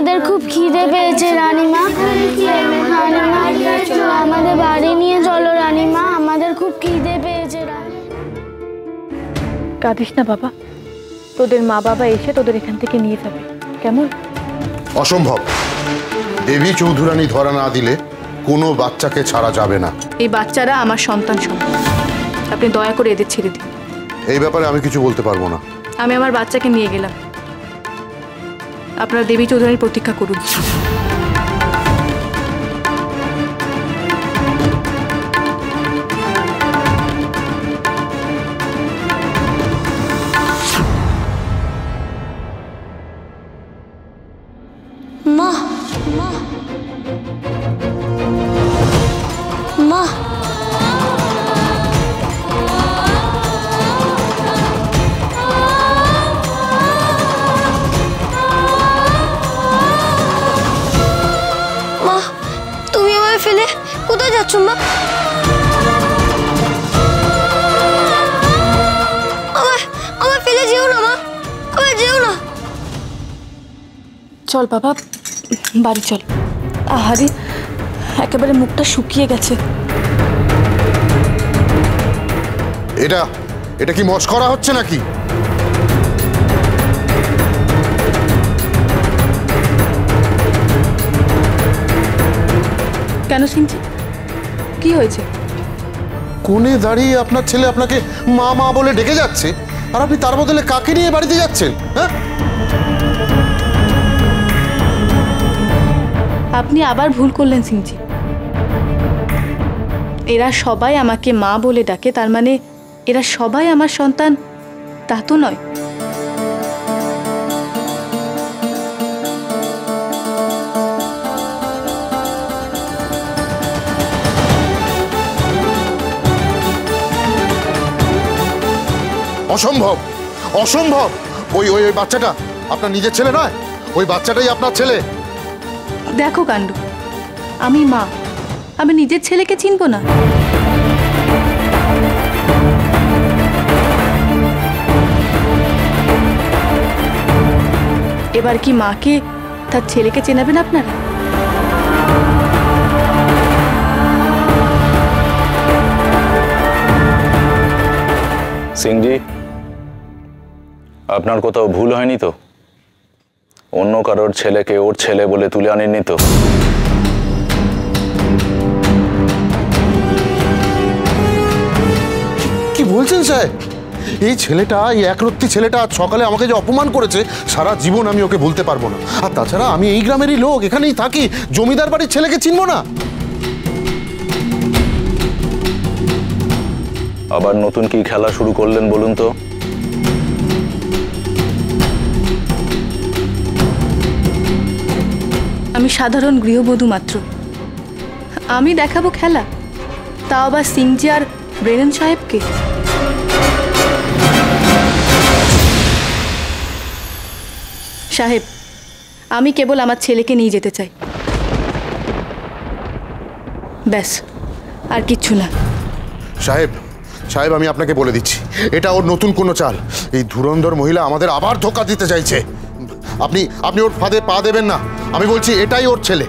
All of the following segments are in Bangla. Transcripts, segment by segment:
আমাদের খুব খিদে পেয়েছে রানীমা। আমাদের বাড়ি নিয়ে চলো রানীমা, আমাদের খুব খিদে পেয়েছে। কাঁদিস না বাবা, তোদের মা বাবা এসে তোদের এখান থেকে নিয়ে যাবে, কেমন? অসম্ভব। দেবী চৌধুরানী ধরা না দিলে কোনো বাচ্চাকে ছাড়া যাবে না। এই বাচ্চারা আমার সন্তান সন্তান, আপনি দয়া করে এদের ছেড়ে দিন। এই ব্যাপারে আমি কিছু বলতে পারবো না। আমি আমার বাচ্চাকে নিয়ে গেলাম, আপনারা দেবী চৌধুরানীর প্রতীক্ষা করুন। মা মা মা তুমি আমায় ফেলে কোথায় যাচ্ছ মা? আমায় ফেলে যেও না মা, আমায় যেও না। চল বাবা বাড়ি চল। আহারে একেবারে মুখটা শুকিয়ে গেছে। এটা কি মস্করা হচ্ছে নাকি? কেন সিংজি, কি হয়েছে? কোণে দাঁড়িয়ে আপনার ছেলে আপনাকে মা মা বলে ডেকে যাচ্ছে, আর আপনি তার বদলে কাকে নিয়ে বাড়িতে যাচ্ছেন? হ্যাঁ, আপনি আবার ভুল করলেন সিংজি। এরা সবাই আমাকে মা বলে ডাকে, তার মানে এরা সবাই আমার সন্তান তা তো নয়। অসম্ভব, অসম্ভব। ওই ওই ওই বাচ্চাটা আপনার নিজের ছেলে নয়, ওই বাচ্চাটাই আপনার ছেলে। দেখো কাণ্ড, আমি মা, আমি নিজের ছেলেকে চিনব না? এবার কি মাকে তার ছেলেকে চেনাবেন আপনারা? সিংজি, আপনার কোথাও ভুল হয়নি তো? অন্য কারোর ছেলেকে ওর ছেলে বলে তুলে আনেননি তো? কি বলছেন সাহেব? এই ছেলেটা, এই একরত্তি ছেলেটা আজ সকালে আমাকে যে অপমান করেছে, সারা জীবন আমি ওকে ভুলতে পারবো না। আর তাছাড়া আমি এই গ্রামেরই লোক, এখানেই থাকি, জমিদার বাড়ির ছেলেকে চিনবো না? আবার নতুন কি খেলা শুরু করলেন বলুন তো? আমি সাধারণ গৃহবধূ মাত্র, আমি দেখাবো খেলা, তাও আবার সিংজি আর ব্রেনন সাহেবকে? সাহেব, আমি কেবল আমার ছেলেকে নিয়ে যেতে চাই, ব্যাস, আর কিচ্ছু না। সাহেব, সাহেব আমি আপনাকে বলে দিচ্ছি, এটা ওর নতুন কোনো চাল। এই ধুরন্ধর মহিলা আমাদের আবার ধোঁকা দিতে চাইছে। আপনি আপনি ওর ফাঁদে পা দেবেন না, আমি বলছি এটাই ওর ছেলে।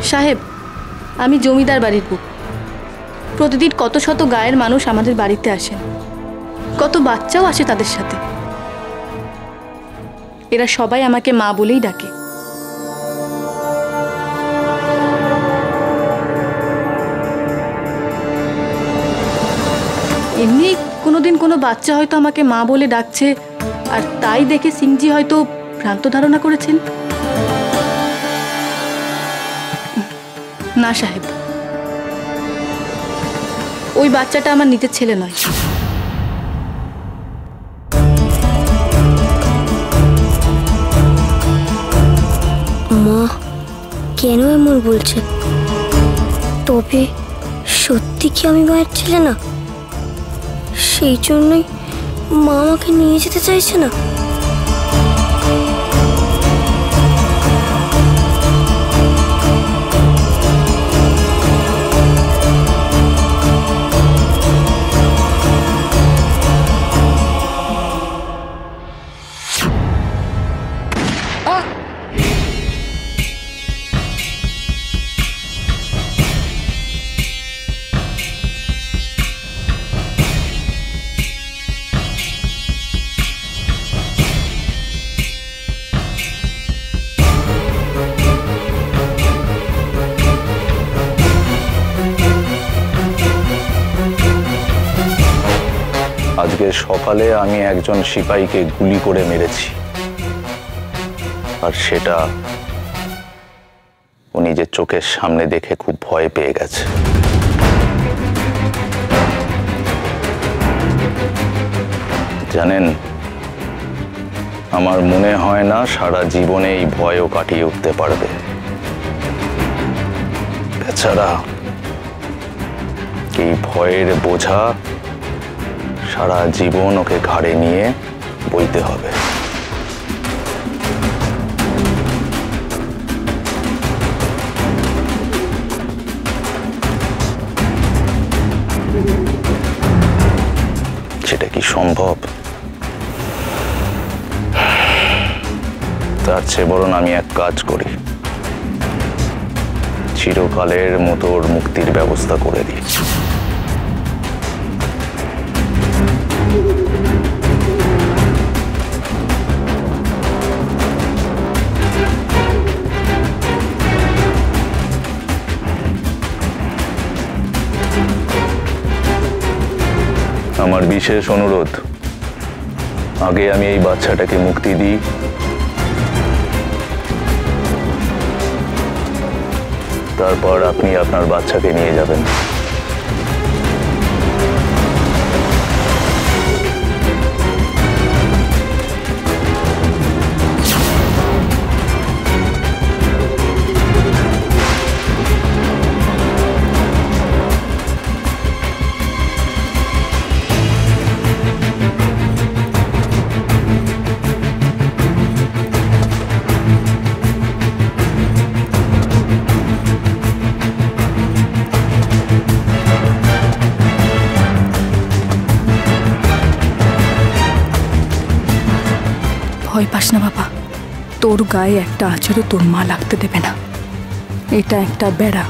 সাহেব, আমি জমিদার বাড়ির বউ। প্রতিদিন কত শত গায়ের মানুষ আমাদের বাড়িতে আসেন, কত বাচ্চাও আসে তাদের সাথে। এরা সবাই আমাকে মা বলেই ডাকে। এমনি কোনোদিন কোনো বাচ্চা হয়তো আমাকে মা বলে ডাকছে, আর তাই দেখে সিংজি হয়তো ভ্রান্ত ধারণা করেছেন। না সাহেব, ওই বাচ্চাটা আমার নিজের ছেলে নয়। মা কেন এমন বলছে? তবে সত্যি কি আমি মায়ের ছেলে না? সেই জন্যই মা আমাকে নিয়ে যেতে চাইছে না। আজকে সকালে আমি একজন সিপাহীকে গুলি করে মেরেছি, আর সেটা ও নিজের চোখের সামনে দেখে খুব ভয় পেয়ে গেছে। জানেন, আমার মনে হয় না সারা জীবনে এই ভয়ও কাটিয়ে উঠতে পারবে। এছাড়া এই ভয়ের বোঝা সারা জীবন ওকে ঘাড়ে নিয়ে বইতে হবে। সেটা কি সম্ভব? তার চেয়ে বরং আমি এক কাজ করি, চিরকালের মতো ওর মুক্তির ব্যবস্থা করে দিই। আমার বিশেষ অনুরোধ, আগে আমি এই বাচ্চাটাকে মুক্তি দিই, তারপর আপনি আপনার বাচ্চাকে নিয়ে যাবেন। ভয় পাস না বাবা, তোর গায়ে একটা আঁচড়ও তোর মা লাগতে দেবে না। এটা একটা বেড়া,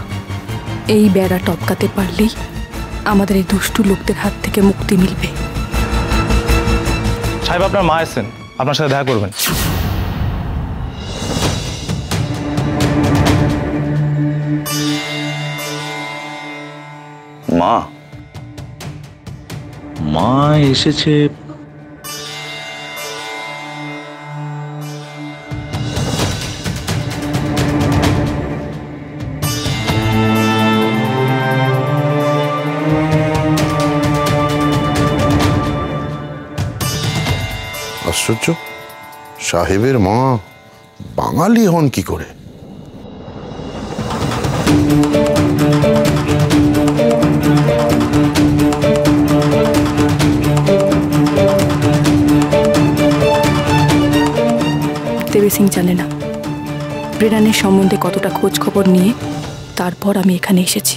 এই বেড়া টপকাতে পারলেই আমাদের এই দুষ্টু লোকদের হাত থেকে মুক্তি মিলবে। সাহেব, আপনার মা এসেছেন, আপনার সাথে দেখা করবেন। মা? মা এসেছে? আশ্চর্য, সাহেবের মা বাঙালি হন কি করে? দেবী সিং জানে না ব্রিডানের সম্বন্ধে কতটা খোঁজ খবর নিয়ে তারপর আমি এখানে এসেছি।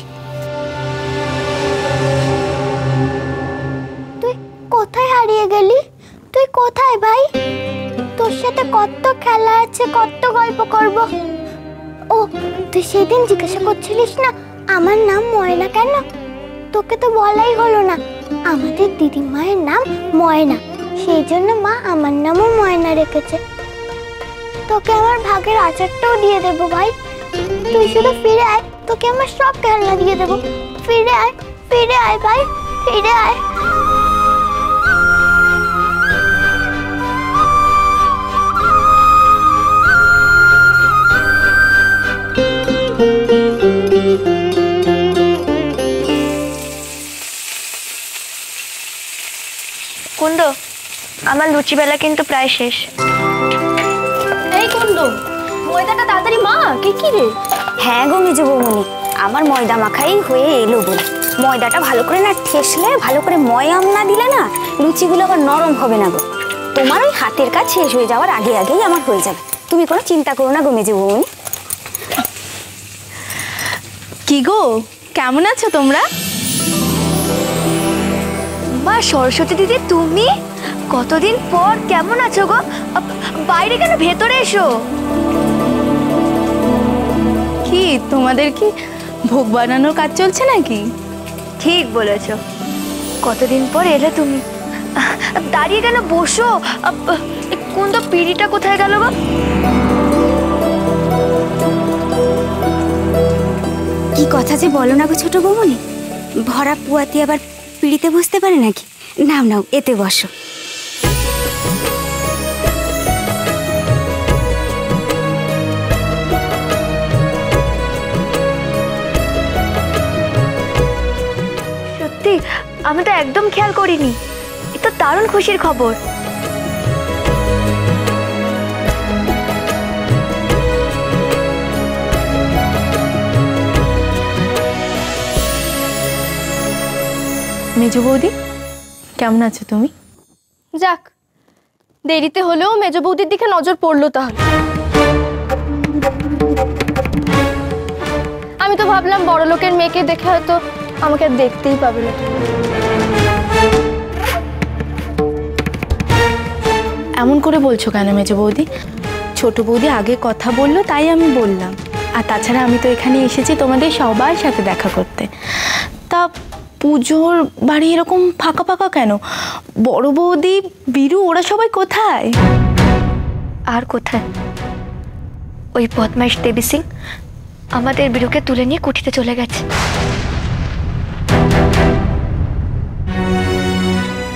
তুই কোথায় হারিয়ে গেলি? তুই কোথায় ভাই? তোর সাথে কত খেলা আছে, কত গল্প করব। ও, তুই সেদিন জিজ্ঞাসা করছিলিস না আমার নাম ময়না কেন? তোকে তো বলাই হলো না আমাদের দিদিমায়ের নাম ময়না, সেই জন্য মা আমার নামও ময়না রেখেছে। তোকে আমার ভাগের আচারটাও দিয়ে দেবো ভাই, তুই শুধু ফিরে আয়, তোকে আমার সব খেলনা দিয়ে দেবো। ফিরে আয়, ফিরে আয় ভাই, ফিরে আয়। কুন্দ, আমার লুচি বেলা কিন্তু প্রায় শেষ। এই কুন্দ, ময়দাটা তাড়াতাড়ি মাখ। কি রে? হ্যাঁ গো মেজো বৌমনি, আমার ময়দা মাখাই হয়ে এলো বলে। ময়দাটা ভালো করে না ঠেসলে, ভালো করে ময়াম না দিলে না লুচিগুলো আবার নরম হবে না গো। তোমার ওই হাতের কাজ শেষ হয়ে যাওয়ার আগে আগেই আমার হয়ে যাবে, তুমি কোনো চিন্তা করো না গো মেজো বৌমনি। কি গো, কেমন আছো তোমরা? মা সরস্বতী দিদি, তুমি কতদিন পর, কেমন আছো গো? বাইরে কেন, ভেতরে এসো। কি তোমাদের কি ভোগ বানানোর কাজ চলছে নাকি? ঠিক বলেছ, কতদিন পর এলে তুমি। দাঁড়িয়ে কেন, বসো। কোন তো পিড়িটা কোথায় গেল গো? কি কথা যে বলো না গো ছোট বৌমনি, ভরা পুয়াতি আবার পিড়িতে বসতে পারে নাকি? নাও নাও, এতে বসো। সত্যি, আমি তো একদম খেয়াল করিনি। এ তো দারুণ খুশির খবর। মেজো বৌদি, কেমন আছো তুমি? যাক, দেরিতে হলেও মেজ বৌদির দিকে নজর পড়লো তাহলে। আমি তো ভাবলাম বড় লোকের মেয়েকে দেখে হয়তো আমাকে আর দেখতেই পাবে না। এমন করে বলছো কেন মেজো বৌদি? ছোট বৌদি আগে কথা বললো তাই আমি বললাম। আর তাছাড়া আমি তো এখানে এসেছি তোমাদের সবার সাথে দেখা করতে। তা পুজোর বাড়ি এরকম ফাঁকা ফাঁকা কেন? বড় বৌদি, বীরু, ওরা সবাই কোথায়? আর কোথায়, ওই বদমাইশ দেবী সিং আমাদের বীরুকে তুলে নিয়ে কুঠিতে চলে গেছে।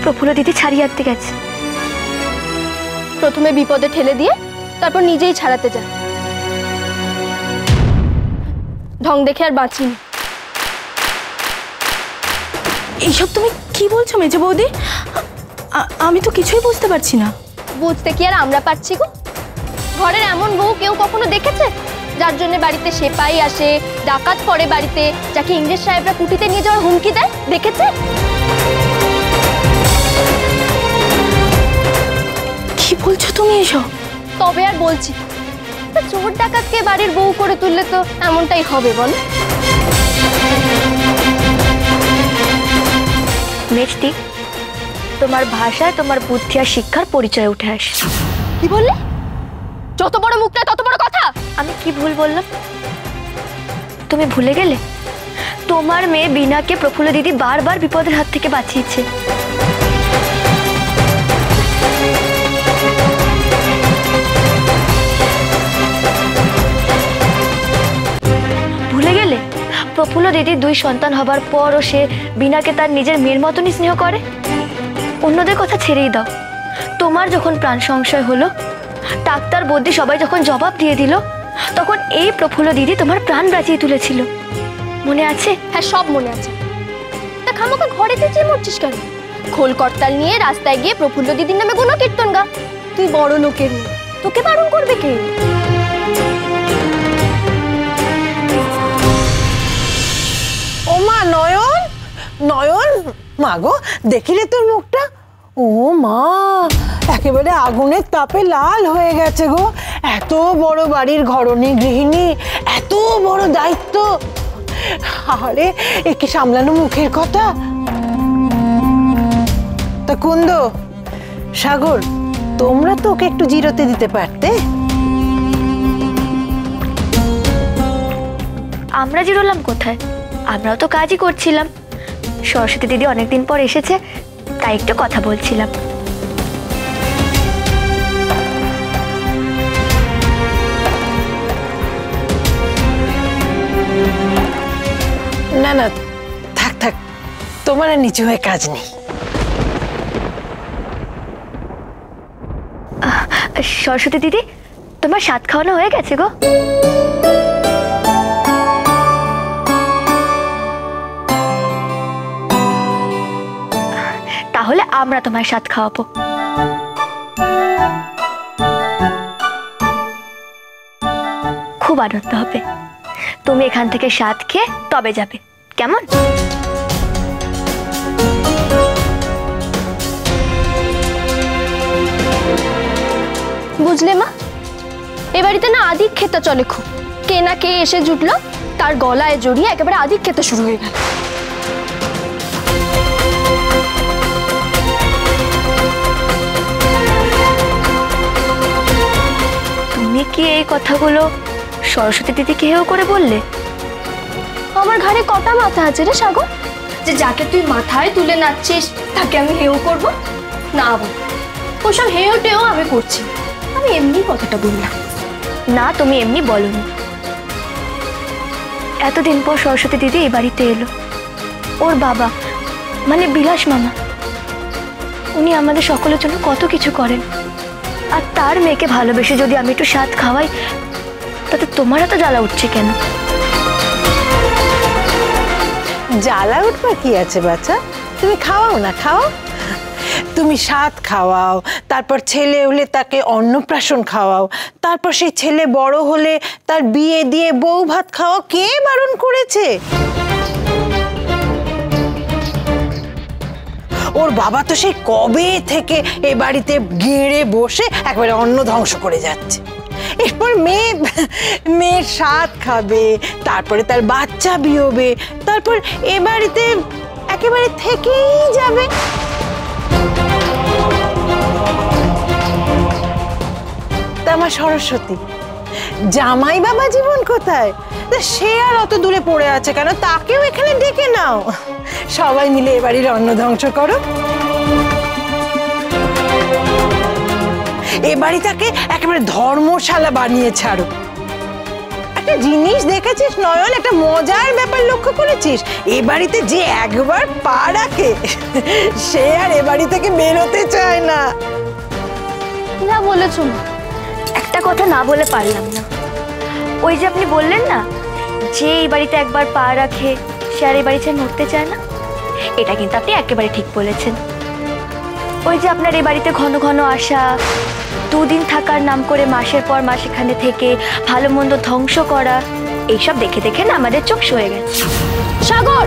প্রফুল্ল দিদি ছাড়িয়ে আনতে গেছে। প্রথমে বিপদে ঠেলে দিয়ে তারপর নিজেই ছাড়াতে যায়। ঢং দেখে আর বাঁচিনি। এইসব তুমি কি বলছো মেজো বৌদি? আমি তো কিছুই বুঝতে পারছি না। বুঝতে কি আর আমরা পারছি গো? ঘরের এমন বউ কেউ কখনো দেখেছে, যার জন্য বাড়িতে সেপাই আসে, ডাকাত পড়ে বাড়িতে, যাকে ইংরেজ সাহেবরা কুটিতে নিয়ে যাওয়ার হুমকি দেয়? দেখেছে? কি বলছো তুমি এসব? তবে আর বলছি, চোর ডাকাতকে বাড়ির বউ করে তুললে তো এমনটাই হবে বল। মেজদি, তোমার ভাষায় তোমার বুদ্ধি আর শিক্ষার পরিচয় উঠে আসে। কি বললে? যত বড় মুখটা তত বড় কথা। আমি কি ভুল বললাম? তুমি ভুলে গেলে তোমার মেয়ে বিনাকে প্রফুল্ল দিদি বারবার বিপদের হাত থেকে বাঁচিয়েছে। ভুলে গেলে প্রফুল্ল দিদির 2 সন্তান হবার পরও সে বিনাকে তার নিজের মেয়ের মতনই স্নেহ করে। অন্যদের কথা ছেড়েই দাও, তোমার যখন প্রাণ সংশয় হলো, ডাক্তার বৌদি সবাই যখন জবাব দিয়ে দিল, তখন এই প্রফুল্ল দিদি তোমার প্রাণ বাঁচিয়ে তুলেছিল। মনে আছে? হ্যাঁ, সব মনে আছে। তা খামোকা ঘরে চেঁচিয়ে মরছিস কেন? খোল করতাল নিয়ে রাস্তায় গিয়ে প্রফুল্ল দিদির নামে গুণ কীর্তন গা। তুই বড় লোকের মেয়ে, তোকে বারণ করবে কে? ও মা, নয়ন, নয়ন, মা গো, দেখিলে তোর মুখটা? ও মা, একেবারে আগুনের তাপে লাল হয়ে গেছে গো। এত বড় বাড়ির ঘরণী গৃহিণী, এত বড় দায়িত্ব, আরে একে সামলানো মুখের কথা। তা কুন্দ, সাগর, তোমরা তো ওকে একটু জিরোতে দিতে পারতে। আমরা জিরোলাম কোথায়? আমরাও তো কাজই করছিলাম। সরস্বতী দিদি অনেকদিন পর এসেছে, তাই একটু কথা বলছিলাম। না না, থাক থাক, তোমার আর নিচু হয়ে কাজ নেই। সরস্বতী দিদি, তোমার সাত খাওয়ানো হয়ে গেছে গো। তাহলে আমরা তোমার সাথ খাওয়াবো। খুব আনন্দ হবে। তুমি এখান থেকে সাথ খেয়ে তবে যাবে, কেমন? বুঝলে মা, এ বাড়িতে না আদিক খেতে চলে খুব। কে না কে এসে জুটলো, তার গলায় জড়িয়ে একেবারে আদিক খেতে শুরু হয়ে গেল। তুমি কি এই কথাগুলো সরস্বতী দিদিকে হেও করে বললে? আমার ঘাড়ে কটা মাথা আছে রে সাগর, যে যাকে তুই মাথায় তুলে নাচছিস তাকে আমি হেও করব? না বল, ওসব হেও টেও আমি করছি, আমি এমনি কথাটা বললাম। না, তুমি এমনি বলনি। এতদিন পর সরস্বতী দিদি এই বাড়িতে এলো। ওর বাবা মানে বিলাস মামা, উনি আমাদের সকলের জন্য কত কিছু করেন। আর তার মেয়েকে ভালোবেসে যদি আমি একটু স্বাদ খাওয়াই, তাতে তোমার এত জ্বালা উঠছে কেন? জ্বালা উঠবার কি আছে বাচ্চা, তুমি খাওয়াও না, খাও। তুমি স্বাদ খাওয়াও, তারপর ছেলে হলে তাকে অন্নপ্রাশন খাওয়াও, তারপর সেই ছেলে বড় হলে তার বিয়ে দিয়ে বউ ভাত খাওয়াও। কে বারণ করেছে? ওর বাবা তো সেই কবে থেকে এ বাড়িতে গেড়ে বসে একবারে অন্ন ধ্বংস করে যাচ্ছে। এরপর মেয়ের স্বাদ খাবে, তারপরে তার বাচ্চা বিয়োবে, তারপর এ বাড়িতে একেবারে থেকেই যাবে। তা আমার সরস্বতী জামাই বাবা জীবন কোথায়? সে আর অত দূরে পড়ে আছে কেন? তাকেও এখানে ডেকে নাও, সবাই মিলে এ বাড়ির অন্ন ধ্বংস করো। এ বাড়িটাকে একেবারে ধর্মশালা বানিয়ে ছাড়ো। একটা জিনিস দেখেছিস নয়ন, একটা মজার ব্যাপার লক্ষ্য করেছিস? এ বাড়িতে যে একবার পা রাখে সে আর এ বাড়ি থেকে বেরোতে চায় না। না বলেছো না, একটা কথা না বলে পারলাম না। ওই যে আপনি বললেন না, যে এই বাড়িতে একবার পা রাখে সে আর এই বাড়ি ছেড়ে নড়তে চায় না, এটা কিন্তু আপনি একেবারে ঠিক বলেছেন। ওই যে আপনার এই বাড়িতে ঘন ঘন আসা, দুদিন থাকার নাম করে মাসের পর মাস এখানে থেকে ভালো মন্দ ধ্বংস করা, এইসব দেখে দেখে না আমাদের চোখ সয়ে গেছে। সাগর,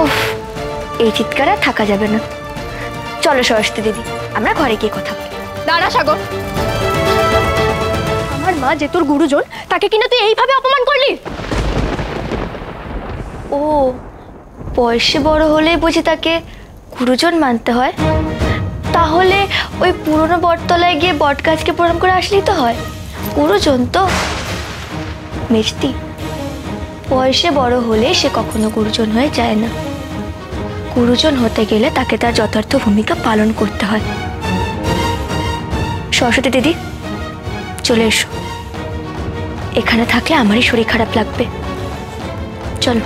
উফ, এই চিৎকার আর থাকা যাবে না। চলো সরস্বতী দিদি, আমরা ঘরে গিয়ে কথা বলি। দাঁড়া সাগর, আমার মা যে তোর গুরুজন, তাকে কিনা তুই এইভাবে অপমান করলি? ও, বয়সে বড় হলে বুঝি তাকে গুরুজন মানতে হয়? তাহলে ওই পুরনো বটতলায় গিয়ে বট গাছকে প্রণাম করে আসলেই তো হয়, গুরুজন তো। মিষ্টি, বয়সে বড় হলে সে কখনো গুরুজন হয়ে যায় না। গুরুজন হতে গেলে তাকে তার যথার্থ ভূমিকা পালন করতে হয়। সরস্বতী দিদি, চলে এসো। এখানে থাকলে আমারই শরীর খারাপ লাগবে। চলো।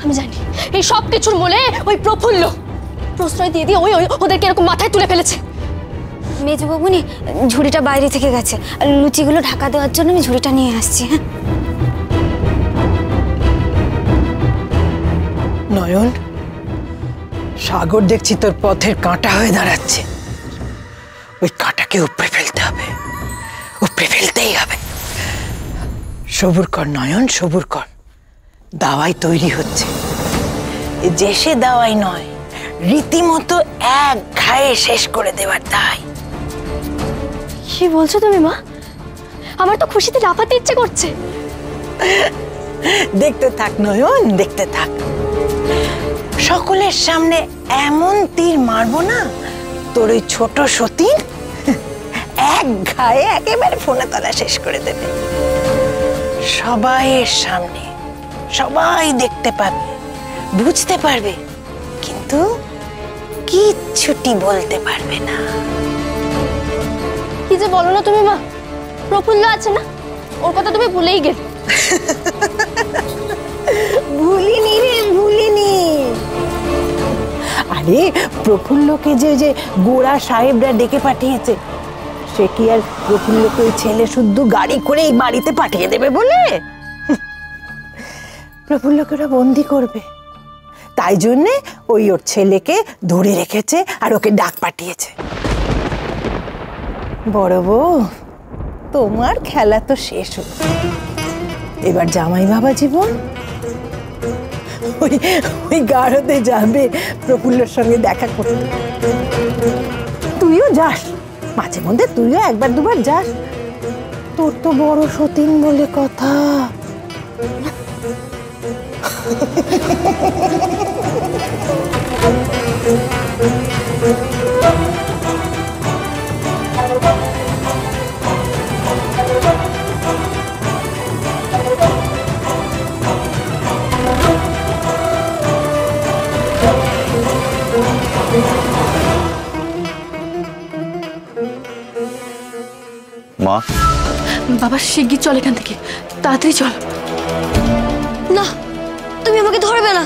আমি জানি এই সব কিছুর মূলে ওই প্রফুল্ল প্রশ্রয় দিয়ে দিয়ে ওদেরকে এরকম মাথায় তুলে ফেলেছে। মেজো বাবুনি, ঝুড়িটা বাইরে থেকে গেছে, লুচিগুলো ঢাকা দেওয়ার জন্য আমি ঝুড়িটা নিয়ে আসছি। হ্যাঁ নয়ন, সাগর দেখছি তোর পথের কাঁটা হয়ে দাঁড়াচ্ছে। ওই কাঁটাকে উপড়ে ফেলতে হবে, উপড়ে ফেলতেই হবে। সবুর কর নয়ন, সবুর কর। দাওয়াই তৈরি হচ্ছে। যে সে দাওয়াই নয়, রীতিমতো এক ঘায়ে শেষ করে দেওয়ার দায়। কি বলছো তুমি মা? আমার তো খুশিতে লাফাতে ইচ্ছে করছে। দেখতে থাক নয়ন, দেখতে থাক। সকলের সামনে এমন তীর মারবো না, তোর ওই ছোট সতীন এক ঘায়ে একেবারে ফোনে তলা শেষ করে দেবে। সবাইয়ের সামনে, সবাই দেখতে পাবে, বুঝতে পারবে, কিন্তু কিচ্ছুটি বলতে পারবে না। কি যে বলো না তুমি মা, প্রফুল্ল আছে না, ওর কথা তুমি ভুলেই গেলে। ভুলিনি রে, ভুলিনি। আরে প্রফুল্লকে যে গোড়া সাহেবরা ডেকে পাঠিয়েছে, সে কি আর প্রফুল্লকে ওই ছেলে শুদ্ধ গাড়ি করে এই বাড়িতে পাঠিয়ে দেবে বলে? প্রফুল্লকে ওরা বন্দি করবে, তাই জন্যে ওই ওর ছেলেকে ধরে রেখেছে আর ওকে ডাক পাঠিয়েছে। বড় বউ, তোমার খেলা তো শেষ হলো, এবার জামাই বাবা জীবন ওই ওই গাঢ়তে যাবে প্রফুল্লর সঙ্গে দেখা করতে। তুইও যাস, মাঝে মধ্যে তুইও একবার দুবার যাস, তোর তো বড় সতীন বলে কথা। মা, বাবা শিগগির চল এখান থেকে, তাড়াতাড়ি চল। না, তুমি আমাকে ধরবে না।